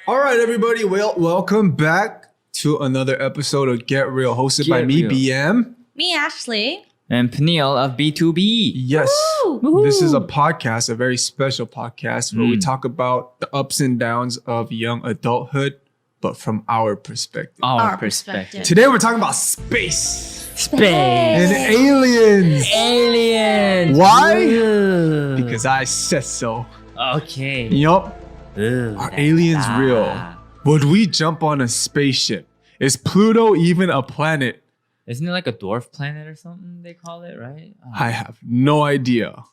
All right, everybody. Well, welcome back to another episode of Get Real, hosted by me, BM. Me, Ashley. And Peniel of BTOB. Yes. Woo! This is a podcast, a very special podcast where we talk about the ups and downs of young adulthood, but from our perspective. Our perspective. Today, we're talking about space. Space. And aliens. Aliens. Why? Ugh. Because I said so. Okay. Yup. Ugh. Are aliens real? Would we jump on a spaceship? Is Pluto even a planet? Isn't it like a dwarf planet or something they call it, right? I have no idea.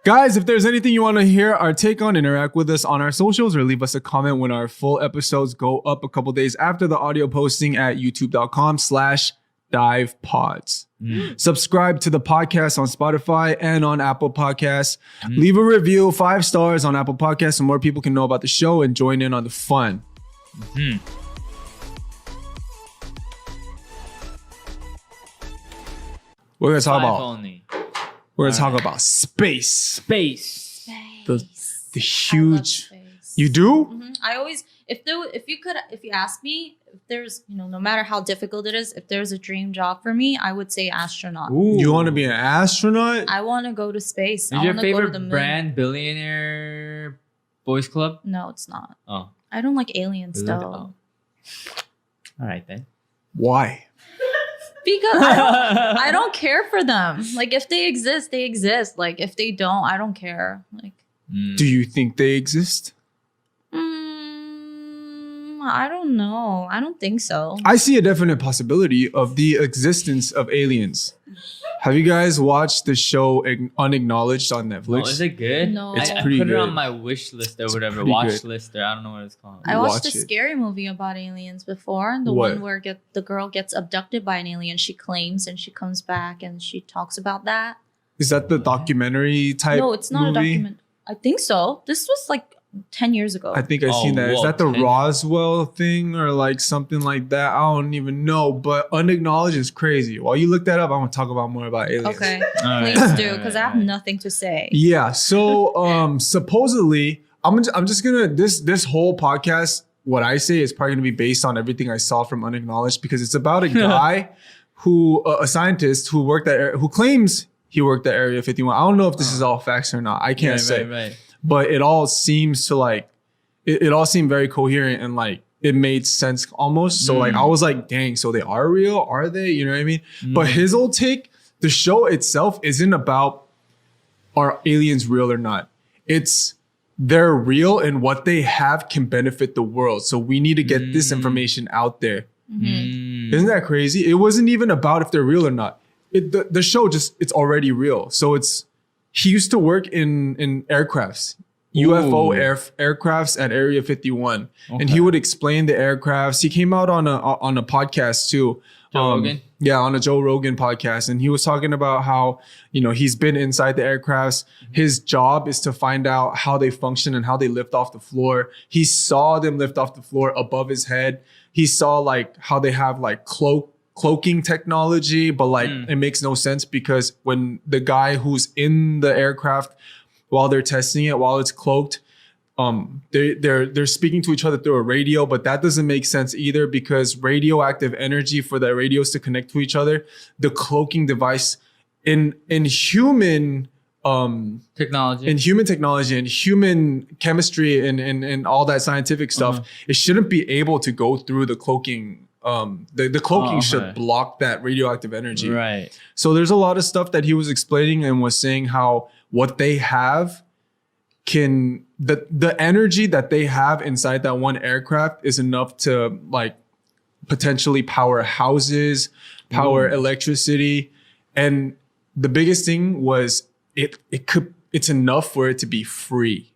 Guys, if there's anything you want to hear our take on, interact with us on our socials or leave us a comment when our full episodes go up a couple days after the audio posting at youtube.com/divepods. Subscribe to the podcast on Spotify and on Apple Podcasts. Leave a review, 5 stars on Apple Podcasts so more people can know about the show and join in on the fun. We're gonna talk about space. Space. The I huge. love space. You do? I always, if you ask me, if there's, no matter how difficult it is, if there's a dream job for me, I would say astronaut. Ooh. You want to be an astronaut? I want to go to space. Is I your want to go to the favorite moon. brand Billionaire Boys Club? No, it's not. Oh. I don't like aliens Is it? though. Oh. All right then. Why? Because I don't care for them. Like if they exist, they exist. Like if they don't, I don't care. Like Do you think they exist? I don't know. I don't think so. I see a definite possibility of the existence of aliens. Have you guys watched the show Unacknowledged on Netflix? Oh, is it good? No. It's I pretty put it good. on my wish list or whatever. pretty Watch good. list or I don't know what it's called. I watched Watch a it. scary movie about aliens before. The What? one where the girl gets abducted by an alien. She claims and she comes back and she talks about that. Is that the documentary type? No, it's not movie? a document. I think so. This was like 10 years ago. I think I've seen that. Is whoa, that the 10? Roswell thing or like something like that? I don't even know. But Unacknowledged is crazy. While you look that up, I'm gonna talk about more about aliens. Okay, All right. please do, because I have nothing to say. Yeah. So supposedly, I'm just gonna this whole podcast. What I say is probably gonna be based on everything I saw from Unacknowledged because it's about a guy who a scientist who who claims he worked at Area 51. I don't know if this is all facts or not. I can't say. Right. But it all seems to like it all seemed very coherent and like it made sense almost. So like I was like, dang, so they are real? Are they? You know what I mean? But his old take, the show itself isn't about are aliens real or not. It's they're real and what they have can benefit the world. So we need to get this information out there. Isn't that crazy? It wasn't even about if they're real or not. The show it's already real. So he used to work in aircrafts, UFO aircrafts at Area 51, and he would explain the aircrafts. He came out on a podcast too. Joe Rogan? Yeah, on a Joe Rogan podcast, and he was talking about how he's been inside the aircrafts. His job is to find out how they function and how they lift off the floor. He saw them lift off the floor above his head. He saw like how they have like cloaking technology, but like it makes no sense because when the guy who's in the aircraft while they're testing it, while it's cloaked, they're speaking to each other through a radio, but that doesn't make sense either because radioactive energy for the radios to connect to each other, the cloaking device in human Technology. in human technology and human chemistry and all that scientific stuff, it shouldn't be able to go through the cloaking. The cloaking should block that radioactive energy. Right. So there's a lot of stuff that he was explaining and was saying how what they have the energy that they have inside that one aircraft is enough to like potentially power houses, power electricity. And the biggest thing was it's enough for it to be free.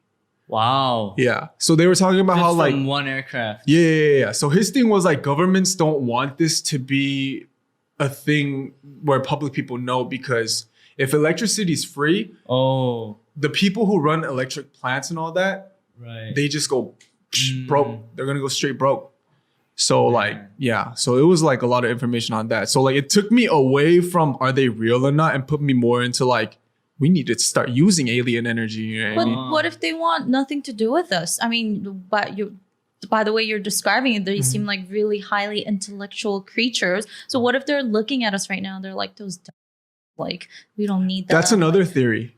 Wow. Yeah. So they were talking about Just how like from one aircraft. Yeah. So his thing was like governments don't want this to be a thing where public people know because if electricity is free, the people who run electric plants and all that, right, they just go broke. They're gonna go straight broke. So like, yeah. So it was like a lot of information on that. So like it took me away from are they real or not and put me more into like, we need to start using alien energy. You know what I But mean? what if they want nothing to do with us? I mean, but by the way you're describing it, they seem like really highly intellectual creatures. So what if they're looking at us right now? They're like those, like we don't need that. That's another theory.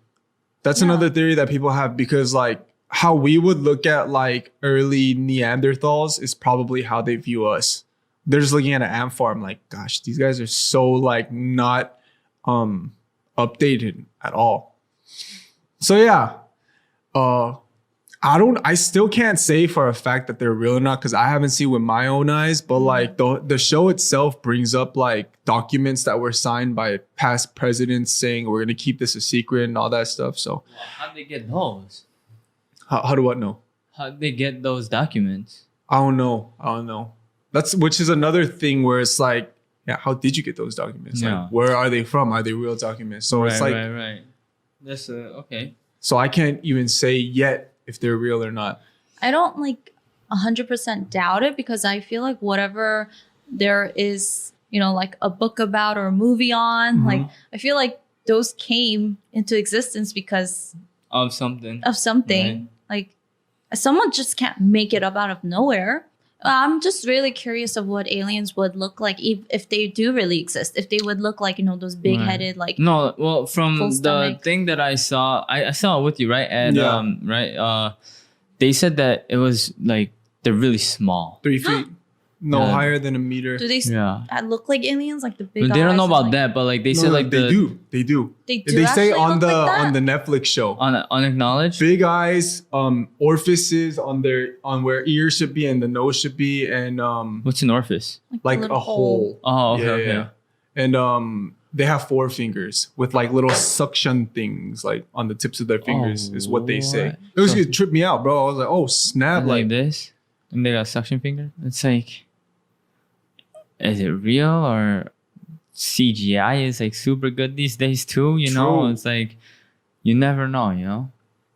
That's another theory that people have, because like how we would look at like early Neanderthals is probably how they view us. They're just looking at an ant farm like, gosh, these guys are so like not updated at all. So yeah, I still can't say for a fact that they're real or not, because I haven't seen with my own eyes, but like the show itself brings up like documents that were signed by past presidents saying we're gonna keep this a secret and all that stuff. So how'd they get those? how do I know? How'd they get those documents? I don't know. Which is another thing where it's like, yeah, how did you get those documents? Yeah. Like, where are they from? Are they real documents? So it's like, right. That's okay. so I can't even say yet if they're real or not. I don't like 100% doubt it, because I feel like whatever there is, you know, like a book about or a movie on, like I feel like those came into existence because Of something. Right. Like someone just can't make it up out of nowhere. I'm just really curious of what aliens would look like if they do really exist. If they would look like, you know, those big-headed, like no. Well, from the stomach. thing that I saw, I saw it with you, right? And they said that it was like they're really small. 3 feet, no higher than a meter. do they look like aliens, like the big? But they don't know eyes about and, that, but like they said, like they do. They do. They say actually on look the like that? on the Netflix show. Unacknowledged. Big eyes, orifices on where ears should be and the nose should be, and What's an orifice? like little a hole. Oh, okay. And they have 4 fingers with like little suction things like on the tips of their fingers, is what they say. what? It tripped me out, bro. I was like, oh snap! Like this, and they got suction finger. It's like, is it real or CGI is like super good these days too? You know, True. it's like you never know. You know.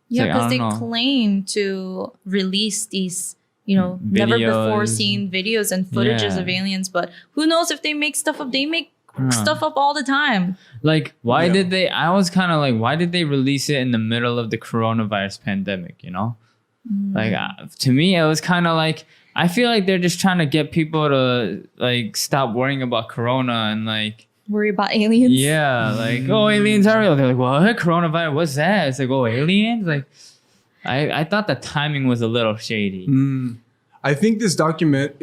It's Yeah, like, I because they don't know. claim to release these, you know, never before Videos. seen videos and footages Yeah. of aliens. But who knows if they make stuff up? They make stuff up all the time. Like, why Yeah. did they? I was kind of like, why did they release it in the middle of the coronavirus pandemic? You know, like to me, it was kind of like, I feel like they're just trying to get people to like stop worrying about corona and like, Worry about aliens. yeah, like, oh, aliens are real. They're like, what? Coronavirus? What's that? It's like, oh, aliens? Like, I thought the timing was a little shady. I think this document,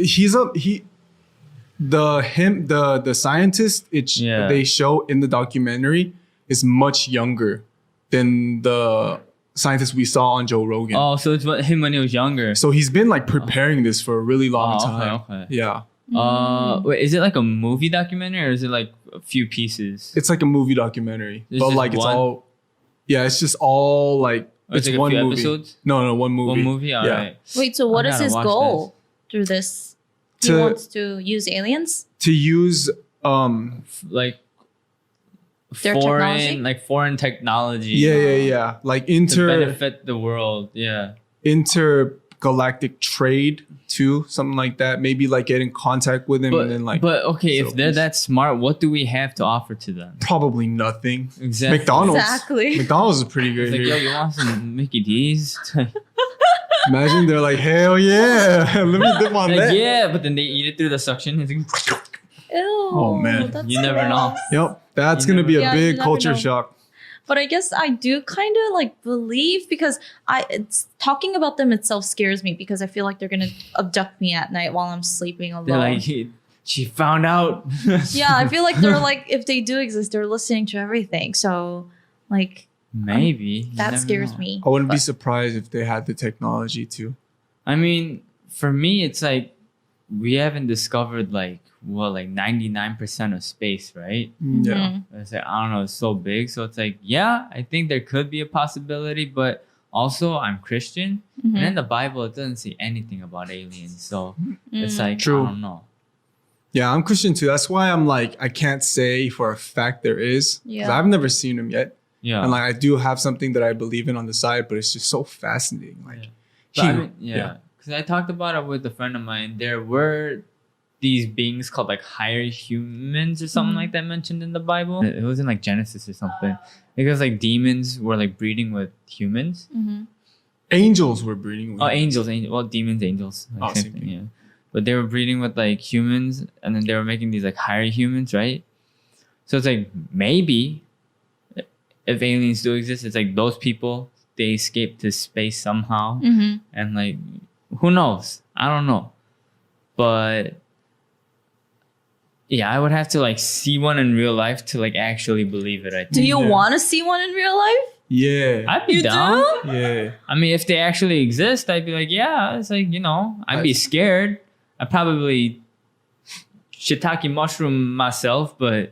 the scientist they show in the documentary is much younger than the scientist we saw on Joe Rogan. Oh, so it's him when he was younger. So he's been like preparing this for a really long time. Okay. Yeah. Wait, is it like a movie documentary or is it like a few pieces? It's like a movie documentary. It's but just like it's one? all it's just all like Or it's like a one few movie. episodes? No, one movie. One movie? All right. Wait, so what I is gotta his watch goal through this? He To- wants to use aliens? To use Like Their technology? foreign technology. yeah. Like To benefit the world. Yeah. intergalactic trade too, something like that. Maybe like get in contact with him and then like But okay, if so they're peace. that smart, what do we have to offer to them? probably nothing. Exactly. McDonald's. Exactly. McDonald's is pretty good It's like, yo, here. you want some Mickey D's? Imagine they're like, hell yeah, let me dip on Like, that. yeah, but then they eat it through the suction. It's like, Ew. Oh, man. that's you never know. gross. Yep, that's You gonna never be know. a Yeah, you big never culture know. shock. But I guess I do kind of like believe, because it's talking about them itself scares me, because I feel like they're gonna abduct me at night while I'm sleeping alone. They're like, she found out. Yeah, I feel like they're like, if they do exist, they're listening to everything. So like Maybe. You that never scares know. me. I wouldn't be surprised if they had the technology too. I mean, for me, it's like we haven't discovered like 99% of space, right? Yeah. Mhm. It's like, I don't know, it's so big. So it's like, yeah, I think there could be a possibility, but also I'm Christian. Mhm. And in the Bible, it doesn't say anything about aliens. So it's Mm. like, True. I don't know. Yeah, I'm Christian too. That's why I'm like, I can't say for a fact there is. Because Yeah. I've never seen them yet. Yeah. And like I do have something that I believe in on the side, but it's just so fascinating. Like But I he- mean, yeah. Because I talked about it with a friend of mine. There were these beings called like higher humans or something like that mentioned in the Bible. It was in like Genesis or something. Because like demons were like breeding with humans. Mhm. Angels were breeding with Oh, humans. angels. Well, demons, angels. Like, Oh, same thing. yeah. But they were breeding with like humans, and then they were making these like higher humans, right? So it's like maybe if aliens do exist, it's like those people they escaped to space somehow, and like who knows? I don't know, but yeah, I would have to like see one in real life to like actually believe it. I think. Do you Yeah. want to see one in real life? Yeah. I'd be You down. do? Yeah. I mean, if they actually exist, I'd be like, yeah. It's like I'd be scared. I'd probably shiitake mushroom myself, but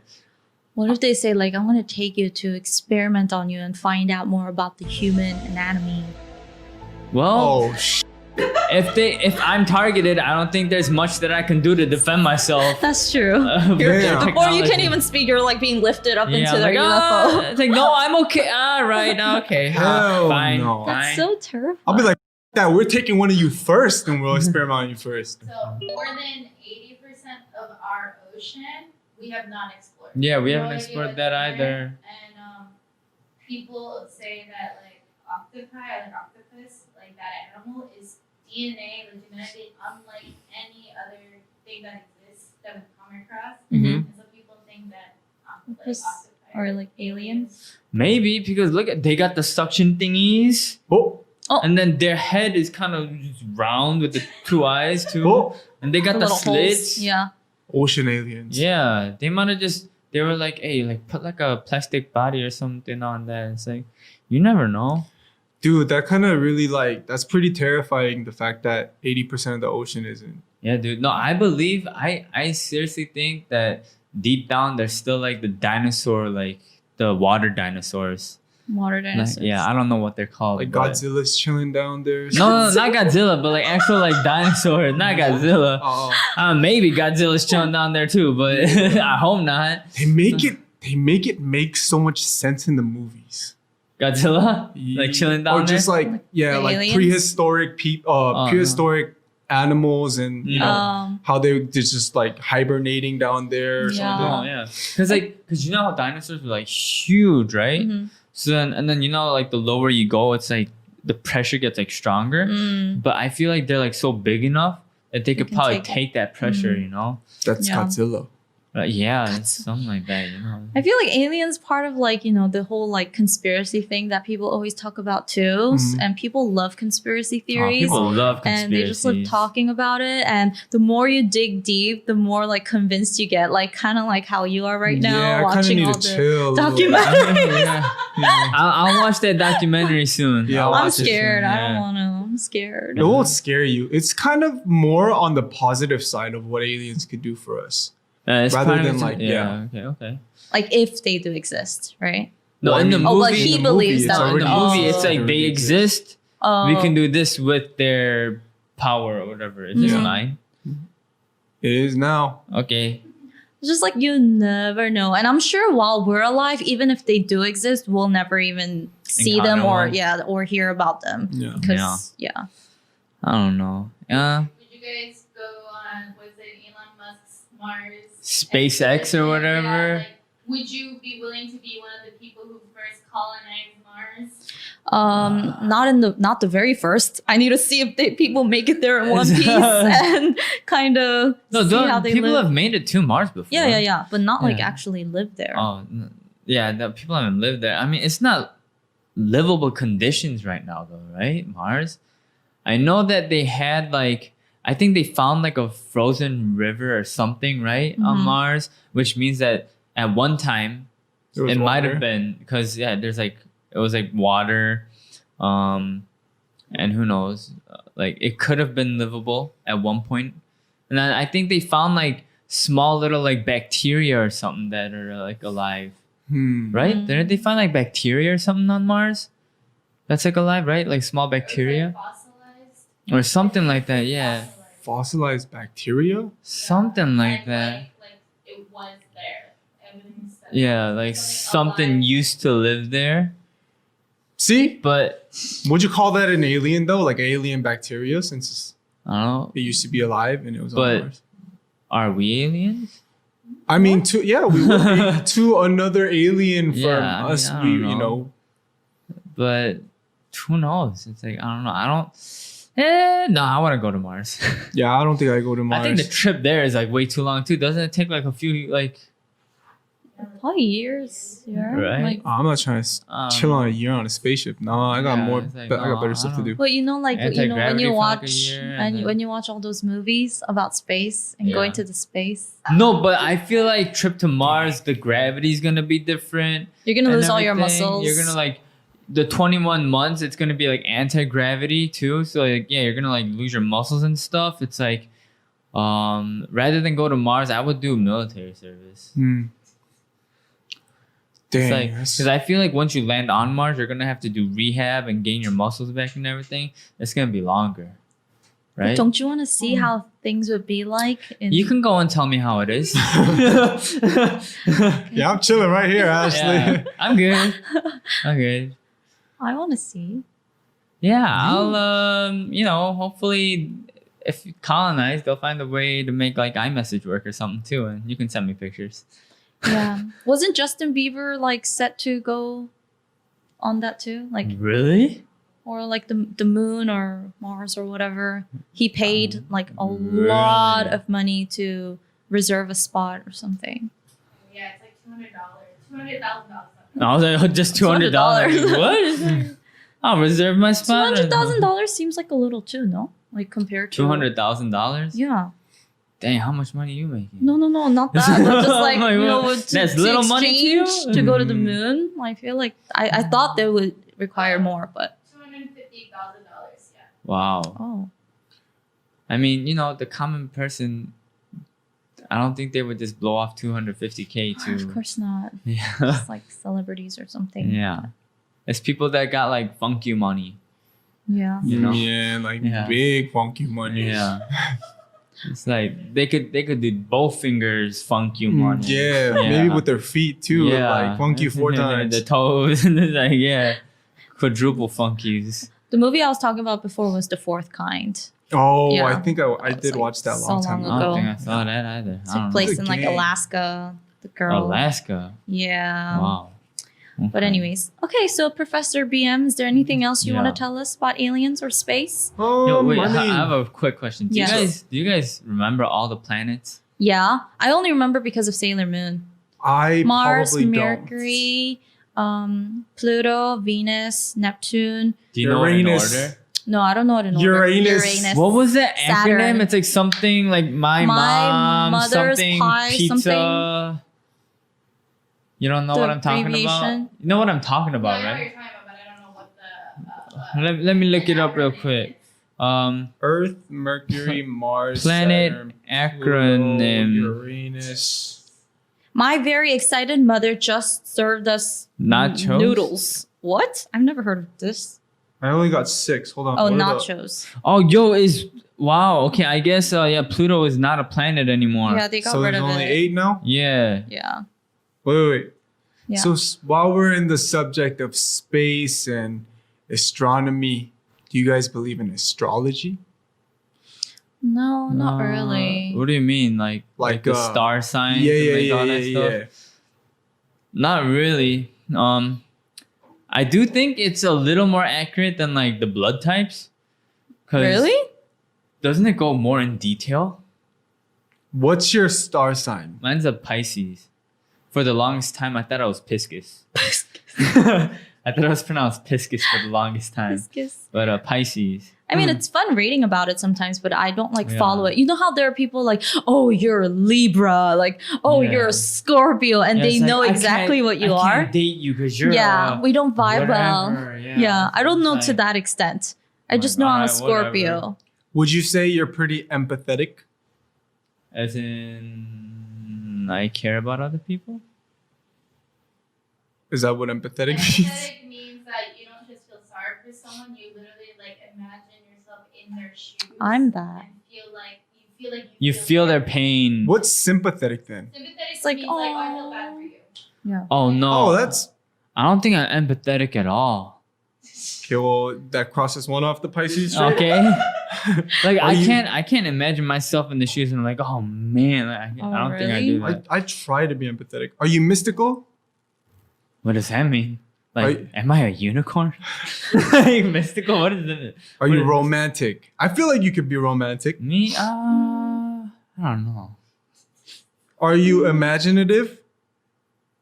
What if they say like, I want to take you to experiment on you and find out more about the human anatomy? well, Oh, if I'm targeted, I don't think there's much that I can do to defend myself. That's true. Of their Yeah. Or you can't technology. even speak. You're like being lifted up Yeah, into like, their UFO. It's like, no, I'm okay. All right, okay. Hell fine, no. fine. That's so terrifying. I'll be like, that we're taking one of you first and we'll experiment on you first. So more than 80% of our ocean we have not explored. Yeah, we No haven't idea explored what's that in there. either. And people say that like octopi or like octopus, like that animal is DNA, like genetically unlike any other thing that exists that we've come across. Mhm. And so people think that Octopus octopi or like aliens. Maybe because look at they got the suction thingies, Oh, and then their head is kind of round with the two eyes too, oh, and they got the Little slits. holes. Yeah. ocean aliens. Yeah, they might have just they were like, hey, like put like a plastic body or something on that. It's like you never know. Dude, that kind of really like, that's pretty terrifying. The fact that 80% of the ocean isn't. Yeah, dude. No, I believe I seriously think that deep down there's still like the dinosaur, like the water dinosaurs. Water Like, dinosaurs. yeah, I don't know what they're called. Like but- Godzilla's chilling down there. No, not Godzilla, but like actual like dinosaurs, not Godzilla. Oh, Maybe Godzilla's chilling down there too, but I hope not. they make it make so much sense in the movies. Godzilla, like chilling down or just there. like yeah, the like aliens? prehistoric prehistoric animals and you know how they're just like hibernating down there or Yeah. something. Oh yeah, because you know how dinosaurs were like huge, right? So then and then you know like the lower you go, it's like the pressure gets like stronger. But I feel like they're like so big enough that they could can probably take it. take that pressure, you know? That's Yeah. Godzilla. Yeah, it's something like that, you know. I feel like aliens part of like, you know, the whole like conspiracy thing that people always talk about too. And people love conspiracy theories. People love And they just love conspiracies. talking about it. And the more you dig deep, the more like convinced you get. Like kind of like how you are right now, Yeah, I kind of watching need all to the chill. a little bit. documentaries. Yeah. I'll watch that documentary soon. Yeah, I'll I'll I'm watch it soon, scared. I don't yeah. want to. I'm scared. It won't scare you. It's kind of more on the positive side of what aliens could do for us. It's rather kind of than, like, Okay. Like if they do exist, right? No, Well, I in the mean, movie, well, he in the believes movie, that. it's in the already- movie, it's like it they already exist. Oh, We can do this with their power or whatever. It's just Mhm. fine. It is now. Okay. It's just like you never know. And I'm sure while we're alive, even if they do exist, we'll never even see them Encounter or one. hear about them. Yeah. Because yeah. I don't know. Yeah. Would you guys go on, was it Elon Musk's Mars? SpaceX expedition? or whatever? Yeah, like, would you be willing to be one of the people who first colonized Mars? Not the very first. I need to see if people make it there in one piece and kind of No, see how they people live. have made it to Mars before. Yeah, but not like Yeah. actually live there. Yeah, people haven't lived there. I mean, it's not livable conditions right now, though, right? Mars. I know that they had like, I think they found like a frozen river or something, right, on Mhm. Mars, which means that at one time There was it might have water. been because there's like it was like water, and who knows, like it could have been livable at one point, and then I think they found like small little like bacteria or something that are like alive. Right? Mm. Didn't they find like bacteria or something on Mars? That's like alive, right? Like small bacteria It was, like, fossilized? or something like that. Yeah, Fossilized bacteria? something like And, that. Like it was there. Evidence that Yeah, it was, like something alive. used to live there, See? but Would you call that an alien though? Like alien bacteria since I don't know. it used to be alive and it was But- on Mars? Are we aliens? I mean, we would be to another alien from Yeah, I mean, us. I We, don't you know. know, But who knows? It's like, I don't know. No, I want to go to Mars. Yeah, I don't think I go to Mars. I think the trip there is like way too long too. Doesn't it take like a few like? Probably years. Yeah. Right. Like, I'm not trying to chill on a year on a spaceship. No, I got more. it's like, I got no, better I stuff to don't- do. but you know, like when Anti-gravity you for like a watch year, and and then- when you watch all those movies about space and going Yeah. to the space, No, but I feel like trip to Mars, the gravity's gonna be different. you're gonna and lose all your everything. muscles. You're gonna like the 21 months. It's gonna be like anti-gravity too. So like yeah, you're gonna like lose your muscles and stuff. It's like rather than go to Mars, I would do military service. Hmm. It's Dang. like that's- because I feel like once you land on Mars, you're gonna have to do rehab and gain your muscles back and everything. It's gonna be longer, But right? don't you want to see how things would be like? You can go and tell me how it is. yeah, I'm chilling right here, Ashley. Yeah, I'm good. I'm good. I want to see. Yeah, I'll hopefully if you colonize, they'll find a way to make like iMessage work or something too, and you can send me pictures. Yeah. Wasn't Justin Bieber like set to go on that too? Like Really? or like the moon or Mars or whatever. He paid like a lot Really? of money to reserve a spot or something. Yeah, it's like $200, $200,000. I was like, just $200. What? I'll reserve my spot. $200,000 seems like a little too, no? Like compared to $200,000. Yeah. Dang, how much money are you making? No, not that. But just like, Like, you know, what? to, That's to little money to you? exchange to go to the Mm. moon. I feel like I thought they would require more, but $250,000, yeah. Wow. oh. I mean, the common person, I don't think they would just blow off 250K to. Of course not. Yeah. It's like celebrities or something. Yeah. It's people that got like funky money. Yeah. You know? Yeah, like Yeah. big funky money. Yeah. It's like they could do both fingers funky money. Yeah, maybe with their feet too. Like funky 4 times. The toes and it's like quadruple funkies. The movie I was talking about before was The Fourth Kind. Oh, Yeah. I think I was, did like, watch that so long time long I ago. don't ago. think I saw that either. I Took don't place know. in like Gang. Alaska. The know. girl. Alaska. Yeah. Wow. But Okay. anyways, okay. So Professor BM, is there anything else you Yeah. want to tell us about aliens or space? Yo, wait, I I mean, have a quick question. Do Yes. you guys remember all the planets? Yeah, I only remember because of Sailor Moon. I Mars, probably Mercury, Pluto, Venus, Neptune. Do you know it in Uranus. order? No, I don't know it in order. Uranus. What was that Saturn. acronym? It's like something like my mom, mother's something pie, pizza. something. You don't know The what I'm talking about? abbreviation? You know what I'm talking No, about, I know what right? you're talking about, but I don't know what the Let me look it up real quick. Earth, Mercury, Mars, Planet Saturn, acronym. Pluto, Uranus. My very excited mother just served us Nachos? noodles. What? I've never heard of this. I only got 6. Hold on. Oh, what are the- nachos. Oh, wow. Okay, I guess Pluto is not a planet anymore. Yeah, they got So rid there's of only it. 8 now? Yeah. Yeah. Wait. Yeah. So while we're in the subject of space and astronomy, do you guys believe in astrology? No, not really. What do you mean, like the star signs? Yeah, and like all that stuff? Not really. I do think it's a little more accurate than like the blood types. 'Cause Really? Doesn't Doesn't it go more in detail? What's your star sign? Mine's a Pisces. For the longest time, I thought I was Pisces. I thought it was pronounced Pisces for the longest time. Pisces. But Pisces. I mean, it's fun reading about it sometimes, but I don't like Yeah. follow it. You know how there are people like, oh, you're a Libra, like, oh, Yeah. you're a Scorpio, and Yeah, they it's like, know I exactly can't- what you I are. can't date you because you're Yeah, we don't vibe well. whatever, Yeah, I don't know It's to like, that extent. I like, just know I'm a alright, Scorpio. whatever. Would you say you're pretty empathetic? As in, I care about other people? Is that what empathetic means? empathetic means that you don't just feel sorry for someone, you literally like imagine yourself in their shoes. I'm that. And feel like You feel their pain. What's sympathetic then? Sympathetic It's like, means like, oh, I feel bad for you. Yeah. Oh, no. Oh, that's I don't think I'm empathetic at all. okay. Well, that crosses one off the Pisces trait. Okay. Like Are you- I can't imagine myself in the shoes and I'm like, oh man, like, I Oh, don't think I really? do that. I try to be empathetic. Are you mystical? What does that mean? Like, am I a unicorn? Like mystical? What is it? Are you romantic? I feel like you could be romantic. Me? I don't know. Are you imaginative?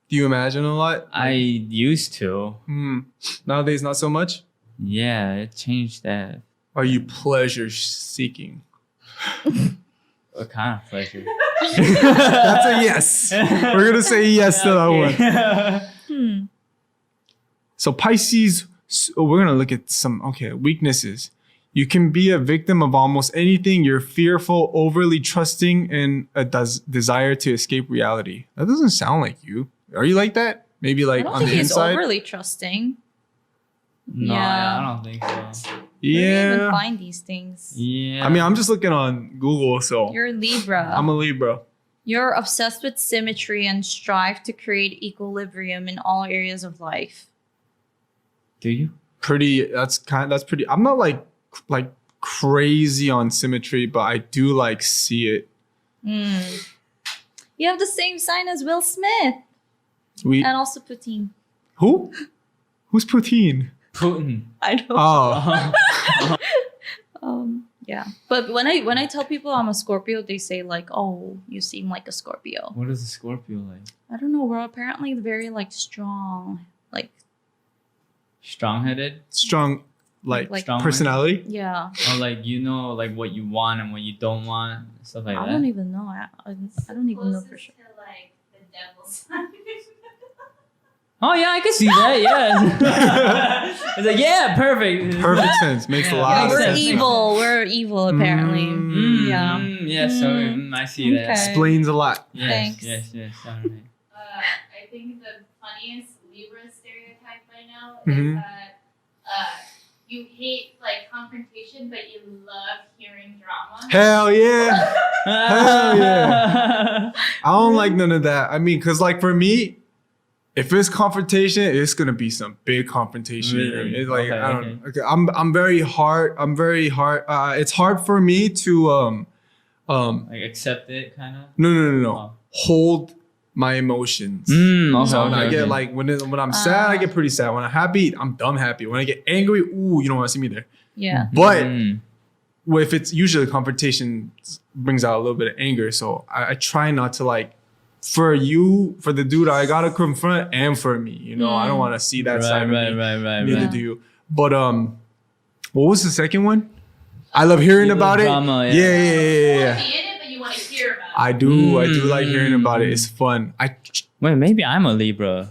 Do you imagine a lot? I used to. Nowadays, not so much. Yeah, it changed that. Are you pleasure seeking? What kind of pleasure? That's a yes. We're gonna say yes to that one. So Pisces, we're gonna look at some weaknesses. You can be a victim of almost anything. You're fearful, overly trusting, and a desire to escape reality. That doesn't sound like you. Are you like that? Maybe like I don't on think the he's inside. overly trusting. No, Yeah. I don't think so. Where do you even Yeah. find these things? Yeah. I mean, I'm just looking on Google, so You're a Libra. I'm a Libra. You're obsessed with symmetry and strive to create equilibrium in all areas of life. Do you? That's pretty. I'm not like crazy on symmetry, but I do like see it. You have the same sign as Will Smith We and also Putin. who? Who's Putin? Putin. I know. Yeah. But when I tell people I'm a Scorpio, they say like, "Oh, you seem like a Scorpio." What is a Scorpio like? I don't know. We're apparently very like strong, like Strong-headed? Strong, like Strong personality. yeah. Or like like what you want and what you don't want, stuff like I that. don't even know. I don't even know for Closest sure. to like the devil's sign. Oh yeah, I can see that. Yeah. It's like yeah, perfect. Perfect sense. Makes a Yeah, lot Yeah, of makes we're sense. sense. evil. We're evil apparently. Yeah. Yeah. So I see that. Okay. Explains a lot. Yes. Thanks. Yes. All right. I think the funniest Libra stereotype I know Mhm. is that you hate like confrontation, but you love hearing drama. Hell yeah. Hell yeah. I don't like none of that. I mean, cause like for me, if it's confrontation, it's gonna be some big confrontation. Really? It's like Okay, I don't. Okay, I'm very hard. It's hard for me to Like accept it, kind of. no. Oh. Hold my emotions. Okay. So okay, I get okay. like when I'm sad, I get pretty sad. When I'm happy, I'm dumb happy. When I get angry, ooh, you don't want to see me there. Yeah. But Mm. if it's usually confrontation brings out a little bit of anger, so I try not to like for the dude I gotta confront and for me. You know, I don't want to see that side of me. Right. Neither do you. But what was the second one? I love hearing You love about drama, it. yeah. Yeah. You want to be in it, but you want to hear about it. I do like hearing about it. It's fun. Wait, maybe I'm a Libra.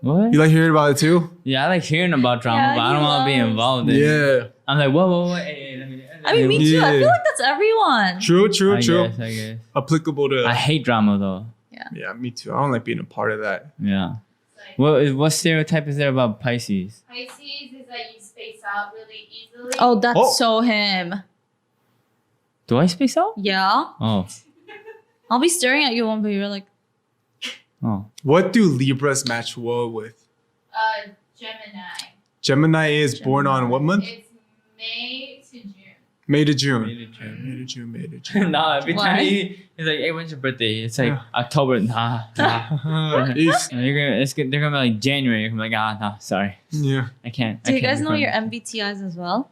What? You like hearing about it too? Yeah, I like hearing about drama, Yeah, but I don't he want to be loves- involved in it. Yeah. I'm like, whoa, hey, let me. I mean, me too. I Yeah. feel like that's everyone. True. I guess. Applicable to. I hate drama though. Yeah, me too. I don't like being a part of that. Yeah. It's like, What stereotype is there about Pisces? Pisces is that you space out really easily. Oh, that's Oh. so him. Do I space out? Yeah. Oh. I'll be staring at you one, but you're like, Oh. What do Libras match well with? Gemini. Gemini is born on what month? It's May to June. May to June. May to June. May to June. May to June. Nah, every Why? time he's like, hey, when's your birthday? It's like Yeah. October. Nah. It's- They're gonna be like January. I'm like, no, sorry. yeah. I can't. do I you can't guys know record your it. MBTIs as well?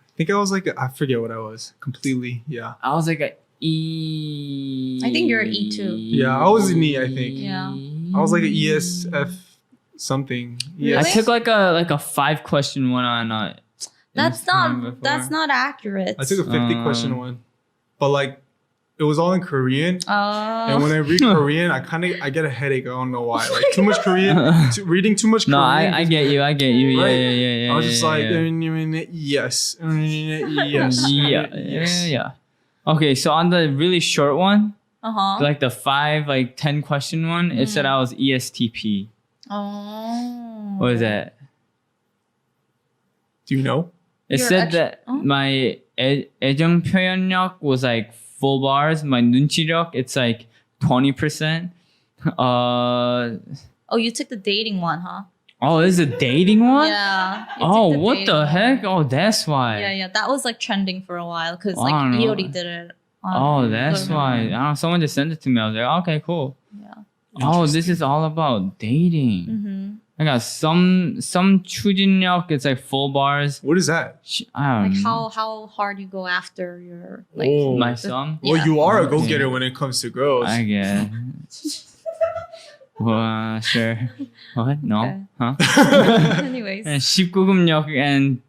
I think I was like, I forget what I was completely. Yeah. I was like a E. I think you're an E too. Yeah, I was an E, I think. Yeah. I was like an ESF something. Really? I Yes. took like a 5-question one on. That's Instagram not before. I accurate. took a 50 question one, but like it was all in Korean. And when I read Korean, I get a headache. I don't know why. Like too much Korean, reading too much No, Korean. I get you. Yeah, Right? yeah. I was just like, yeah. yes. Yeah. Okay, so on the really short one, Uh-huh. like the 10 question one, it said I was ESTP. Oh. What is that? Do you know? It You're said actu- that oh. my 애정 표현력 was like 4 bars. My 눈치력, it's like 20%. Oh, you took the dating one, huh? Oh, this is a dating one? Yeah. you Oh, took the what dating the one. heck? Oh, that's why. Yeah. That was like trending for a while because I like don't know. Iori did it. Oh, that's the- why. I don't know, someone just sent it to me. I was like, okay, cool. Yeah. Oh, this is all about dating. Mm-hmm. I got some 추진력. It's like full bars. What is that? I don't Like know. how hard you go after your like. Oh. My song. Well, Yeah. you are a go-getter when it comes to girls. I guess. Well, sure. What? No? Okay. Huh? Anyways. And 19금력 and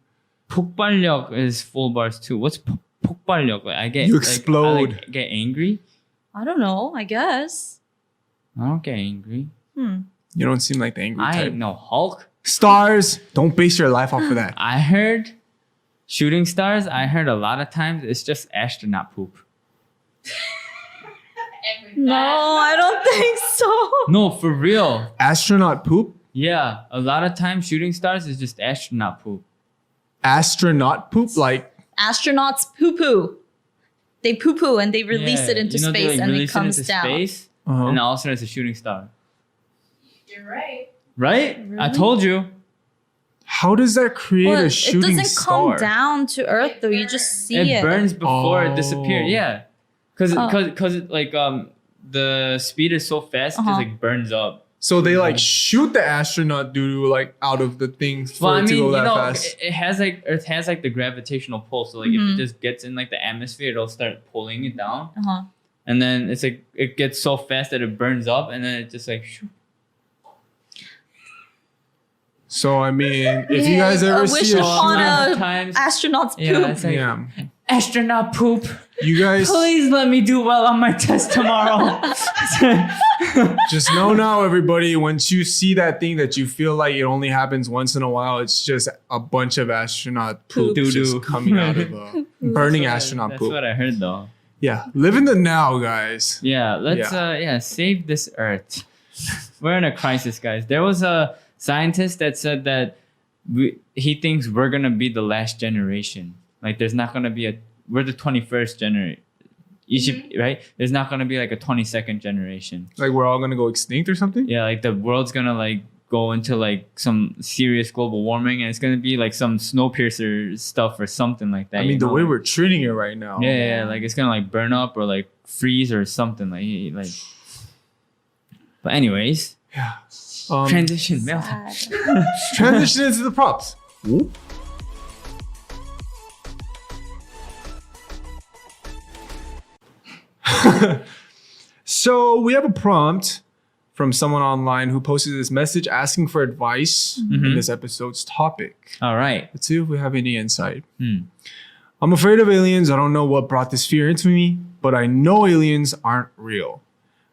폭발력 is full bars too. What's 폭발력? Like, I get You like, explode. I like, get angry. I don't know. I guess. I don't get angry. You don't seem like the angry I type. ain't no Hulk. Stars, don't base your life off of that. I heard shooting stars. I heard a lot of times it's just astronaut poop. And with No, I don't think so. No, for real. Astronaut poop? Yeah, a lot of times shooting stars is just astronaut poop. Astronaut poop? Like, Astronauts poo poo. They poo poo and they release Yeah, it into you know, they, space like, and it release comes into down. space, Uh-huh. and all of a sudden it's a shooting star. You're right. Right? I Really? told you. how does that create Well, a it shooting doesn't star? come down to Earth though. You just see It it. burns before it Oh. disappears. Yeah, because Oh. like the speed is so fast, it Uh-huh. just like burns up. So they like shoot the astronaut doo-doo like out of the thing for Well, I it to mean, go you that know, fast. it has like Earth has like the gravitational pull. So like if it just gets in like the atmosphere, it'll start pulling it down, Uh-huh. and then it's like it gets so fast that it burns up, and then it just like. Shoo. So I mean, if you guys Yeah, ever I wish see a upon shooting, a Times- astronaut's poop. Yeah, it's like yeah, astronaut poop. you guys Please let me do well on my test tomorrow. just know now, everybody. Once you see that thing that you feel like it only happens once in a while, it's just a bunch of astronaut poop Doo-doo. just coming out of a burning astronaut That's poop. what I heard though. Yeah, live in the now, guys. Yeah, let's save this Earth. We're in a crisis, guys. There was a scientist that said that he thinks we're gonna be the last generation. Like, there's not gonna be we're the 21st generation. Egypt, right? There's not gonna be like a 22nd generation. Like we're all gonna go extinct or something. Yeah, like the world's gonna like go into like some serious global warming, and it's gonna be like some Snowpiercer stuff or something like that. I mean, you the know? way we're treating it right now. Yeah, like it's gonna like burn up or like freeze or something like. But anyways, Yeah. transition. Mail. Sad. Transition into the props. Whoop. So we have a prompt from someone online who posted this message asking for advice in this episode's topic. All right. Let's see if we have any insight. I'm afraid of aliens. I don't know what brought this fear into me, but I know aliens aren't real.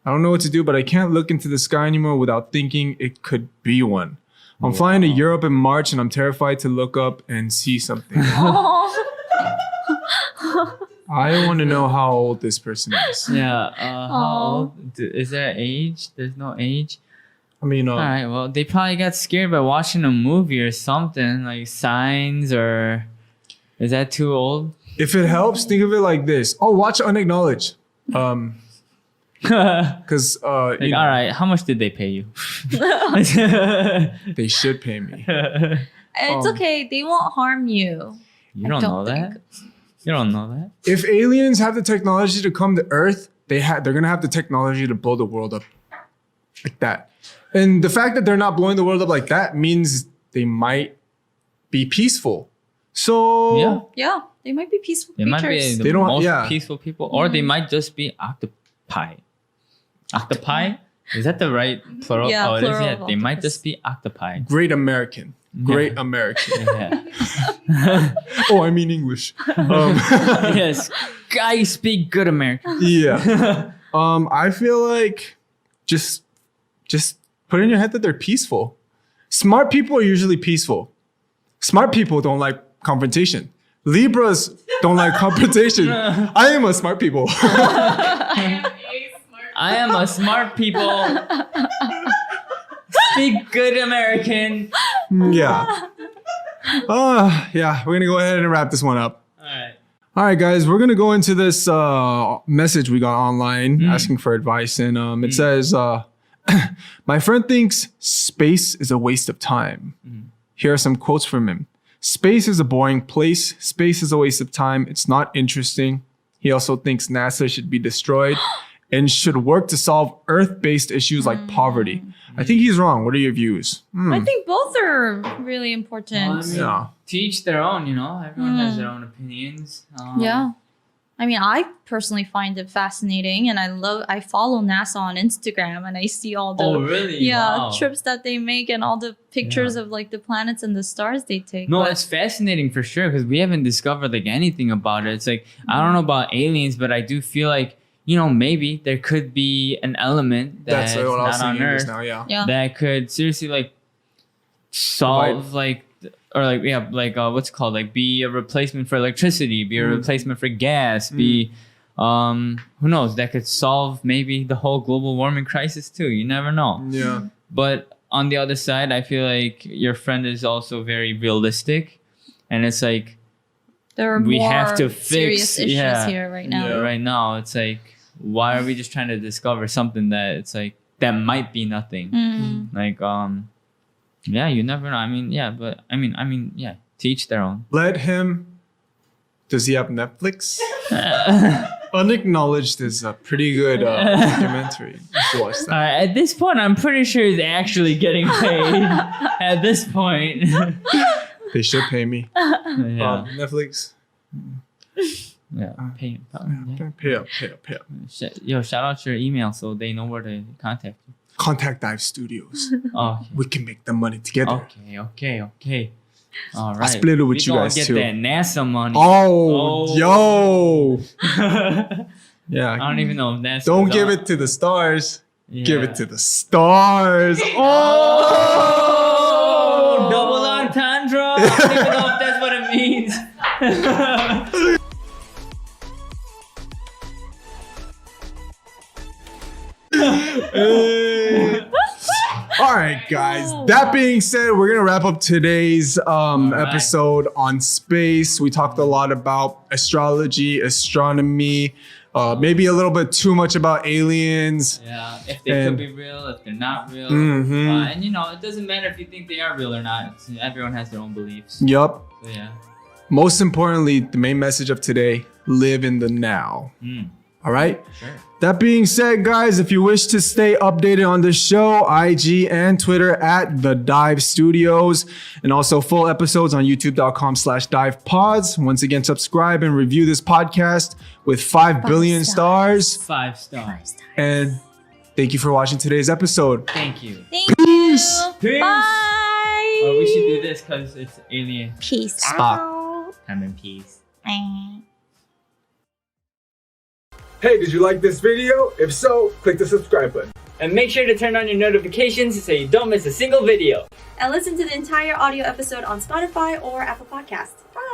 I don't know what to do, but I can't look into the sky anymore without thinking it could be one. I'm flying to Europe in March and I'm terrified to look up and see something. I want to know how old this person is. Yeah. How old? Is there an age? There's no age. I mean, All right. Well, they probably got scared by watching a movie or something like Signs, or is that too old? if it helps, think of it like this. Oh, watch Unacknowledged. Because Like, you know, all right, how much did they pay you? they should pay me. It's okay. They won't harm you. You I don't know think. that. You don't know that. If aliens have the technology to come to Earth, they're gonna have the technology to blow the world up like that. And the fact that they're not blowing the world up like that means they might be peaceful. So Yeah. Yeah, they might be peaceful They might be creatures. the They don't- most yeah. peaceful people, or they might just be octopi. Octopi? Is that the right plural? Yeah, oh, it is. plural Yeah, of they might octopus. just be octopi. great American. Great American. Yeah. Oh, I mean English. Yes, guy speak good American. Yeah. I feel like just put in your head that they're peaceful. Smart people are usually peaceful. Smart people don't like confrontation. Libras don't like confrontation. I am a smart people. I am a smart people. Speak good American. Yeah. Yeah, we're gonna go ahead and wrap this one up. All right. All right, guys, we're gonna go into this message we got online asking for advice, and it says, "My friend thinks space is a waste of time." Here are some quotes from him: "Space is a boring place. Space is a waste of time. It's not interesting." He also thinks NASA should be destroyed, and should work to solve Earth-based issues like poverty. I think he's wrong. What are your views? I think both are really important. Well, I mean, Yeah. to each their own, you know. Everyone has their own opinions. Yeah. I mean, I personally find it fascinating, and I follow NASA on Instagram, and I see all the Oh, really? Wow. trips that they make and all the pictures of like the planets and the stars they take. No, But- it's fascinating for sure because we haven't discovered like anything about it. It's like I don't know about aliens, but I do feel like maybe there could be an element that's That's what I was not on thinking Earth just now. Yeah. yeah. that could seriously like solve what's it called, like be a replacement for electricity, be a replacement for gas, be who knows, that could solve maybe the whole global warming crisis too. You never know. Yeah. But on the other side, I feel like your friend is also very realistic, and it's like There are we more have to serious fix- issues yeah. here right now. Yeah. right now it's like, why are we just trying to discover something that it's like that might be nothing? Like yeah, you never know. I mean, yeah, but I mean, yeah, to each their own. Let him. Does he have Netflix? Unacknowledged is a pretty good documentary. You should watch that. At this point, I'm pretty sure he's actually getting paid. At this point, They should pay me. yeah, Netflix. yeah, pay him. Pay up. Yo, shout out your email so they know where to contact you. Contact Dive Studios. Oh, We can make the money together. okay. All right. split it with We you gonna guys, get too. that NASA money. Oh, yo. I Yeah. don't even know if that's. Don't give it to the stars. Give Yeah. it to the stars. Oh, double entendre. I don't even know if that's what it means. All right, guys. That being said, we're gonna wrap up today's episode on space. We talked a lot about astrology, astronomy, maybe a little bit too much about aliens. Yeah, if they And- could be real, if they're not real. Mhm. And it doesn't matter if you think they are real or not. Everyone has their own beliefs. Yup. So yeah. Most importantly, the main message of today: live in the now. All right. Sure. That being said, guys, if you wish to stay updated on the show, IG and Twitter at The Dive Studios, and also full episodes on youtube.com/divepods. Once again, subscribe and review this podcast with 5 billion stars. 5 stars. And thank you for watching today's episode. Thank you. Thank you. Peace. Bye. Oh, we should do this because it's alien. Peace Stop. out. I'm in peace. Hey, did you like this video? If so, click the subscribe button. And make sure to turn on your notifications so you don't miss a single video. And listen to the entire audio episode on Spotify or Apple Podcasts. Bye!